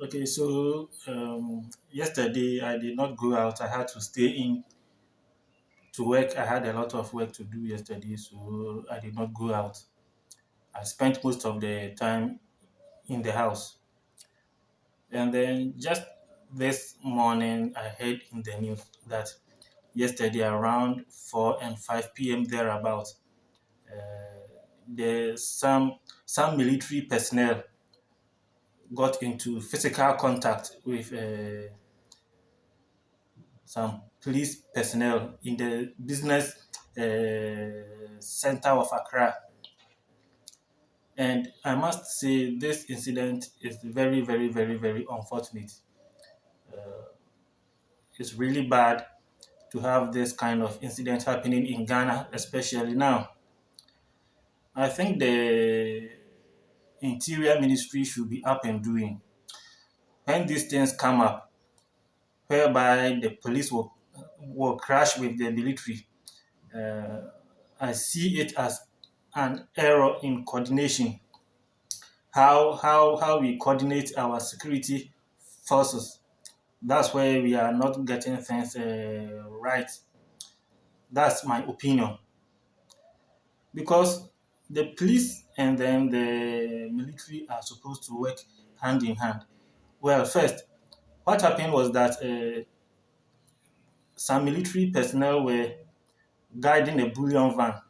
Okay, so yesterday I did not go out. I had to stay in to work. I had a lot of work to do yesterday, so I did not go out. I spent most of the time in the house. And then just this morning, I heard in the news that yesterday around 4 and 5 p.m. thereabout, there's some military personnel got into physical contact with some police personnel in the business center of Accra. And I must say, this incident is very, very, very, very unfortunate. It's really bad to have this kind of incident happening in Ghana, especially now. I think the Interior Ministry should be up and doing. When these things come up, whereby the police will crash with the military, uh, I see it as an error in coordination. How we coordinate our security forces. That's where we are not getting things right. That's my opinion. Because the police and then the military are supposed to work hand in hand. Well, first, what happened was that some military personnel were guiding a bullion van,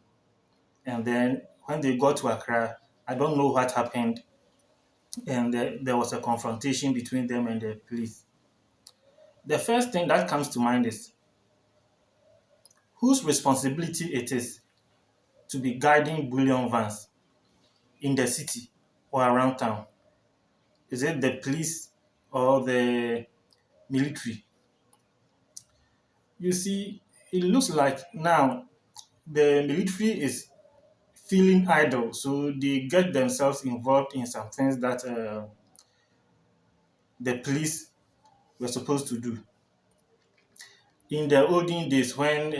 and then when they got to Accra, I don't know what happened, and there was a confrontation between them and the police. The first thing that comes to mind is whose responsibility it is to be guiding bullion vans in the city or around town. Is it the police or the military? You see, it looks like now the military is feeling idle, so they get themselves involved in some things that the police were supposed to do. In the olden days, when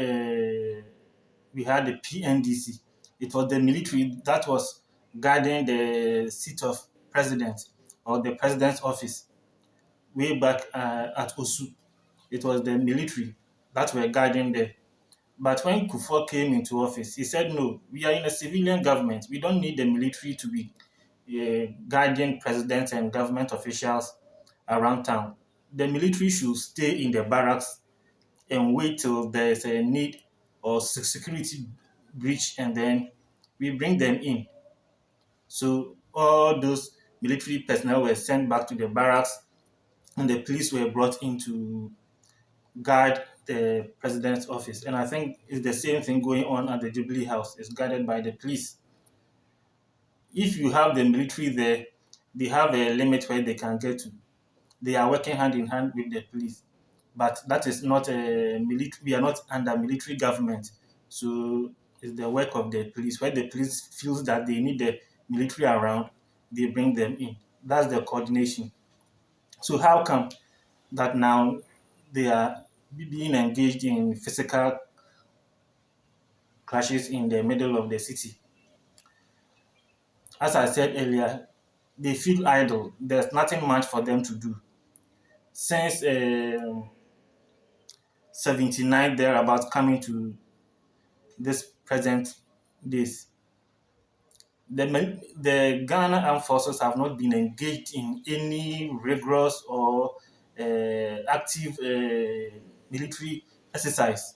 we had the PNDC, it was the military that was guarding the seat of president or the president's office. Way back at Osu, it was the military that were guarding there. But when Kufuor came into office, he said, no, we are in a civilian government. We don't need the military to be guiding presidents and government officials around town. The military should stay in the barracks and wait till there's a need or security breach, and then we bring them in. So all those military personnel were sent back to the barracks, and the police were brought in to guard the president's office. And I think it's the same thing going on at the Jubilee House. It's guarded by the police. If you have the military there, they have a limit where they can get to. They are working hand in hand with the police. But that is not a military. We are not under military government. So it's the work of the police. Where the police feels that they need the military around, they bring them in. That's the coordination. So how come that now they are being engaged in physical clashes in the middle of the city? As I said earlier, they feel idle. There's nothing much for them to do. Since 79 thereabouts coming to this present days, the Ghana Armed Forces have not been engaged in any rigorous or active military exercise.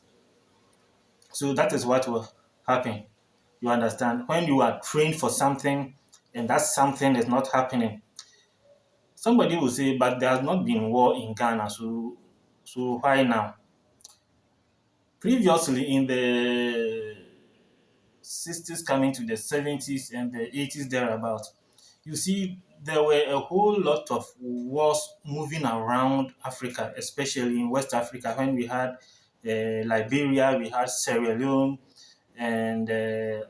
So that is what will happen. You understand? When you are trained for something and that something is not happening, somebody will say, but there has not been war in Ghana, so why now? Previously, in the 60s coming to the 70s and the 80s thereabout, you see there were a whole lot of wars moving around Africa, especially in West Africa when we had Liberia, we had Sierra Leone, and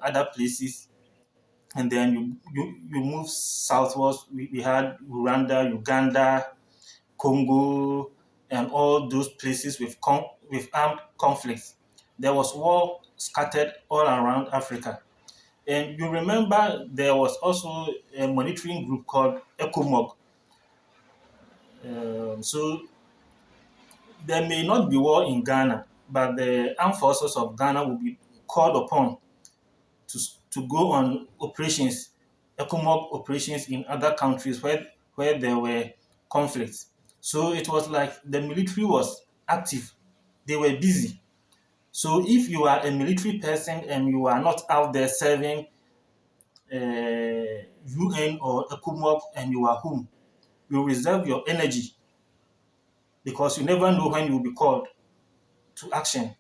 other places. And then you move southwards, we had Rwanda, Uganda, Congo, and all those places with armed conflicts. There was war scattered all around Africa. And you remember there was also a monitoring group called ECOMOG So there may not be war in Ghana, but the armed forces of Ghana will be called upon to, to go on operations, ECOMOG operations in other countries where there were conflicts. So it was like the military was active, they were busy. So if you are a military person and you are not out there serving UN or ECOMOG and you are home, you reserve your energy because you never know when you will be called to action.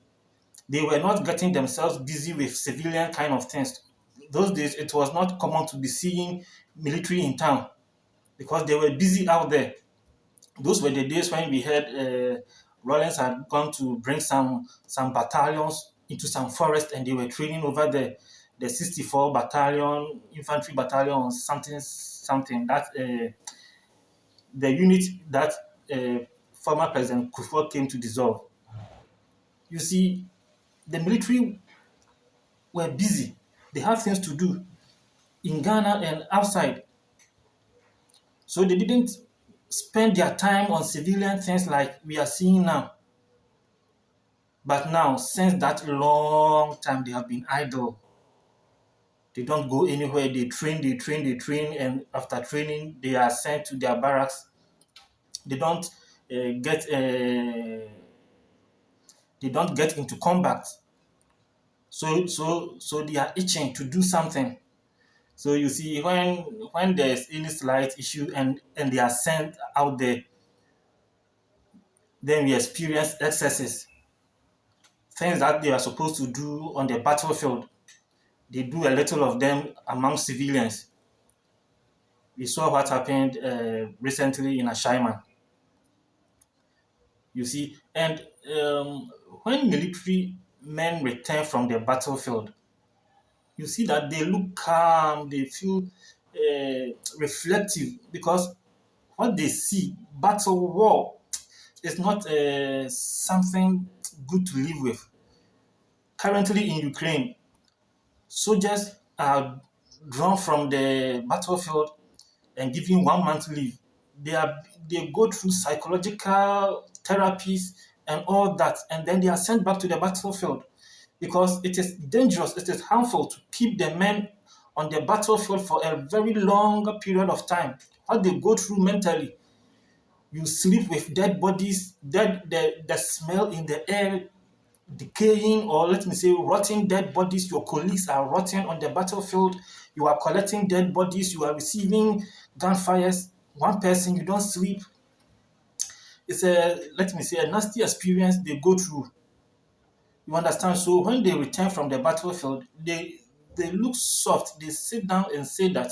They were not getting themselves busy with civilian kind of things. Those days, it was not common to be seeing military in town because they were busy out there. Those were the days when we heard Rollins had gone to bring some battalions into some forest and they were training over there. The 64 battalion, infantry battalion, something that the unit that former President Kufuor came to dissolve. You see, the military were busy. They had things to do in Ghana and outside. So they didn't spend their time on civilian things like we are seeing now. But now, since that long time, they have been idle. They don't go anywhere. They train, and after training, they are sent to their barracks. They don't get they don't get into combat. So they are itching to do something. So you see, when there's any slight issue and they are sent out there, then we experience excesses, things that they are supposed to do on the battlefield. They do a little of them among civilians. We saw what happened recently in Ashaiman. You see, and when military men return from the battlefield, you see that they look calm, they feel reflective because what they see, battle war, is not something good to live with. Currently in Ukraine, soldiers are drawn from the battlefield and given 1 month leave. They go through psychological therapies and all that, and then they are sent back to the battlefield because it is dangerous, it is harmful to keep the men on the battlefield for a very long period of time. What they go through mentally, you sleep with dead bodies, the smell in the air, decaying, or let me say rotting dead bodies. Your colleagues are rotting on the battlefield. You are collecting dead bodies. You are receiving gunfires. One person, you don't sleep. It's a, let me say, a nasty experience they go through. You understand? So when they return from the battlefield, they look soft. They sit down and say that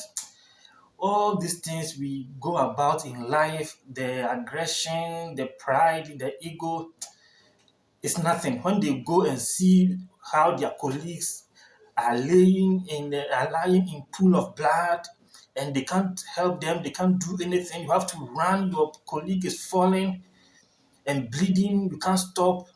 all these things we go about in life, the aggression, the pride, the ego, it's nothing. When they go and see how their colleagues are lying in pool of blood, and they can't help them, they can't do anything. You have to run. Your colleague is falling and bleeding. You can't stop.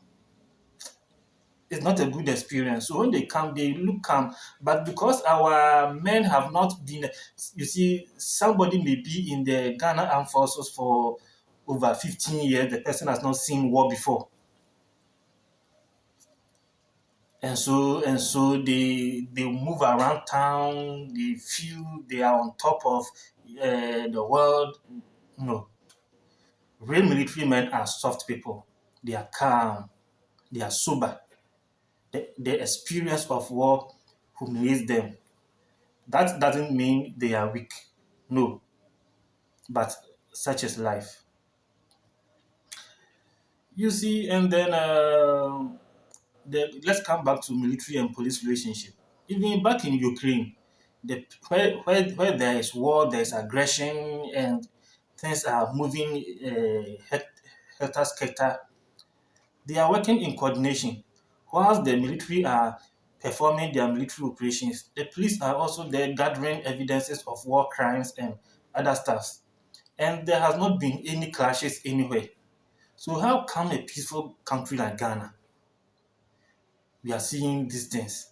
It's not a good experience. So when they come, they look calm. But because our men have not been, you see, somebody may be in the Ghana Armed Forces for over 15 years. The person has not seen war before. And so they move around town. They feel they are on top of the world. No, real military men are soft people. They are calm. They are sober. The experience of war humiliates them. That doesn't mean they are weak. No, but such is life. You see, and then let's come back to military and police relationship. Even back in Ukraine, where there is war, there is aggression, and things are moving helter skelter. They are working in coordination. Whilst the military are performing their military operations, the police are also there gathering evidences of war crimes and other stuff. And there has not been any clashes anywhere. So how come a peaceful country like Ghana, we are seeing these things?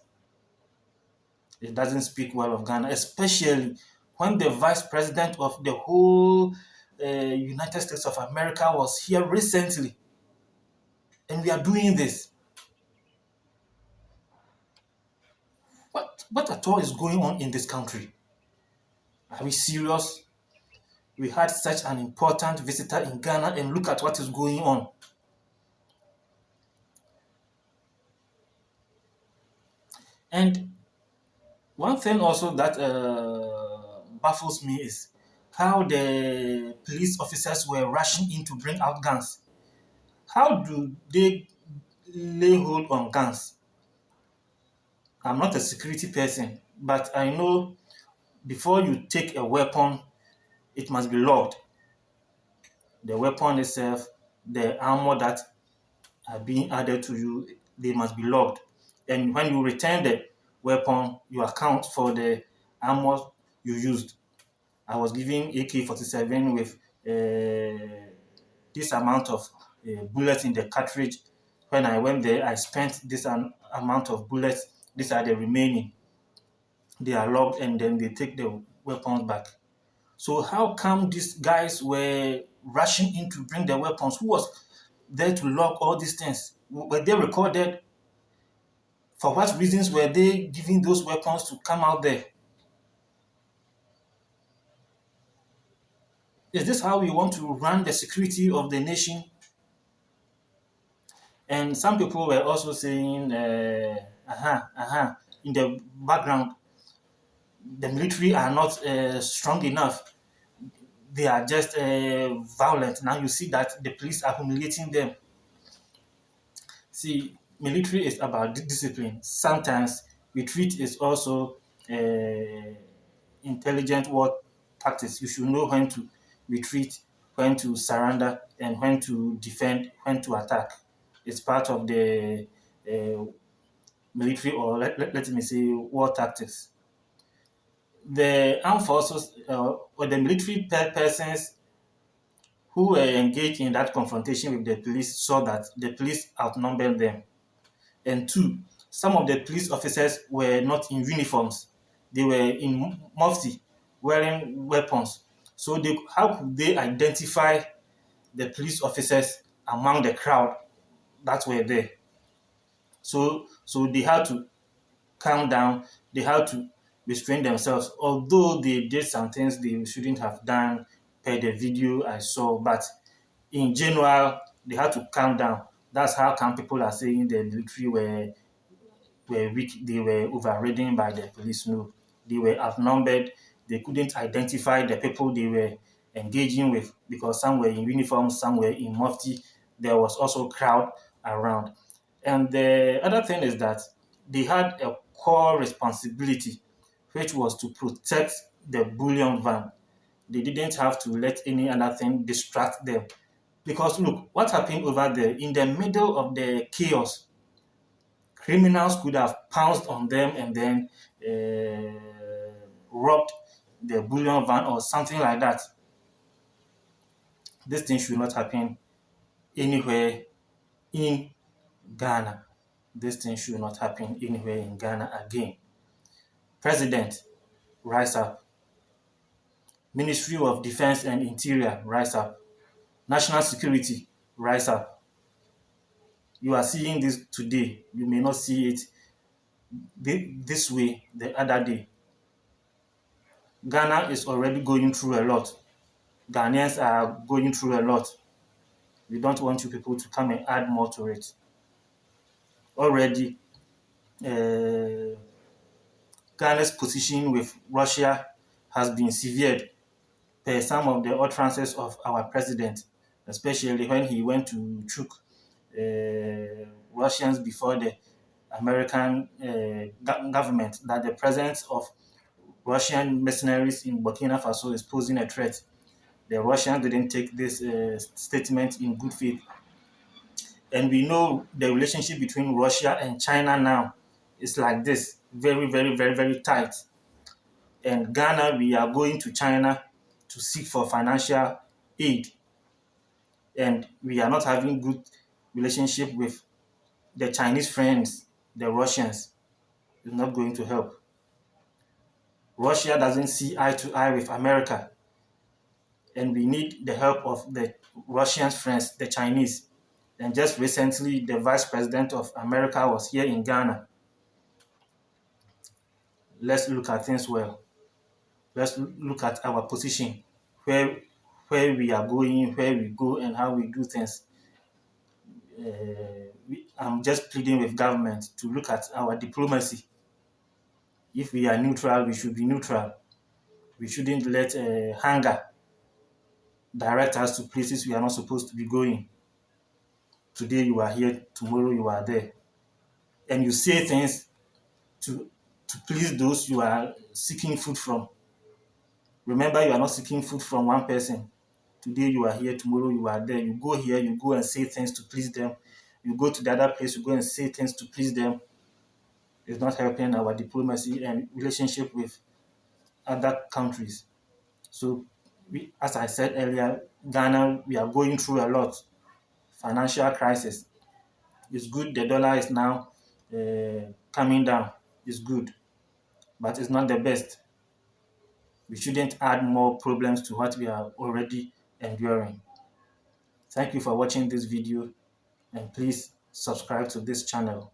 It doesn't speak well of Ghana, especially when the vice president of the whole United States of America was here recently, and we are doing this. What at all is going on in this country? Are we serious? We had such an important visitor in Ghana, and look at what is going on. And one thing also that baffles me is how the police officers were rushing in to bring out guns. How do they lay hold on guns? I'm not a security person, but I know before you take a weapon, it must be logged. The weapon itself, the armor that are being added to you, they must be logged. And when you return the weapon, you account for the armor you used. I was given AK-47 with this amount of bullets in the cartridge. When I went there, I spent this amount of bullets. These are the remaining. They are logged, and then they take the weapons back. So how come these guys were rushing in to bring the weapons? Who was there to log all these things? Were they recorded? For what reasons were they giving those weapons to come out there? Is this how we want to run the security of the nation? And some people were also saying, in the background, the military are not strong enough. They are just violent. Now you see that the police are humiliating them. See, military is about discipline. Sometimes retreat is also intelligent war tactics. You should know when to retreat, when to surrender, and when to defend, when to attack. It's part of the military, or let me say, war tactics. The armed forces or the military persons who were engaged in that confrontation with the police saw that the police outnumbered them. And two, some of the police officers were not in uniforms. They were in mufti, wearing weapons. So how could they identify the police officers among the crowd that were there? So they had to calm down. They had to restrain themselves, although they did some things they shouldn't have done per the video I saw. But in general, they had to calm down. That's how come people are saying the military were weak, they were overridden by the police. No, they were outnumbered. They couldn't identify the people they were engaging with because some were in uniform, some were in mufti. There was also crowd around. And the other thing is that they had a core responsibility, which was to protect the bullion van. They didn't have to let any other thing distract them. Because look, what happened over there in the middle of the chaos, criminals could have pounced on them and then robbed the bullion van or something like that. This thing should not happen anywhere in Ghana. This thing should not happen anywhere in Ghana again. President, rise up. Ministry of Defense and Interior, rise up. National Security, rise up. You are seeing this today. You may not see it this way the other day. Ghana is already going through a lot. Ghanaians are going through a lot. We don't want you people to come and add more to it. Already, Ghana's position with Russia has been severed per some of the utterances of our president, especially when he went to choke Russians before the American government, that the presence of Russian mercenaries in Burkina Faso is posing a threat. The Russians didn't take this statement in good faith. And we know the relationship between Russia and China now is like this, very, very, very, very tight. And Ghana, we are going to China to seek for financial aid. And we are not having good relationship with the Chinese friends, the Russians. It's not going to help. Russia doesn't see eye to eye with America. and we need the help of the Russian friends, the Chinese. And just recently, the Vice President of America was here in Ghana. Let's look at things well. Let's look at our position, where we are going, where we go, and how we do things. I'm just pleading with government to look at our diplomacy. If we are neutral, we should be neutral. We shouldn't let hunger direct us to places we are not supposed to be going. Today you are here, tomorrow you are there. And you say things to please those you are seeking food from. Remember, you are not seeking food from one person. Today you are here, tomorrow you are there. You go here, you go and say things to please them. You go to the other place, you go and say things to please them. It's not helping our diplomacy and relationship with other countries. So, as I said earlier, Ghana, we are going through a lot. Financial crisis. It's good the dollar is now coming down. It's good, but it's not the best. We shouldn't add more problems to what we are already enduring. Thank you for watching this video, and please subscribe to this channel.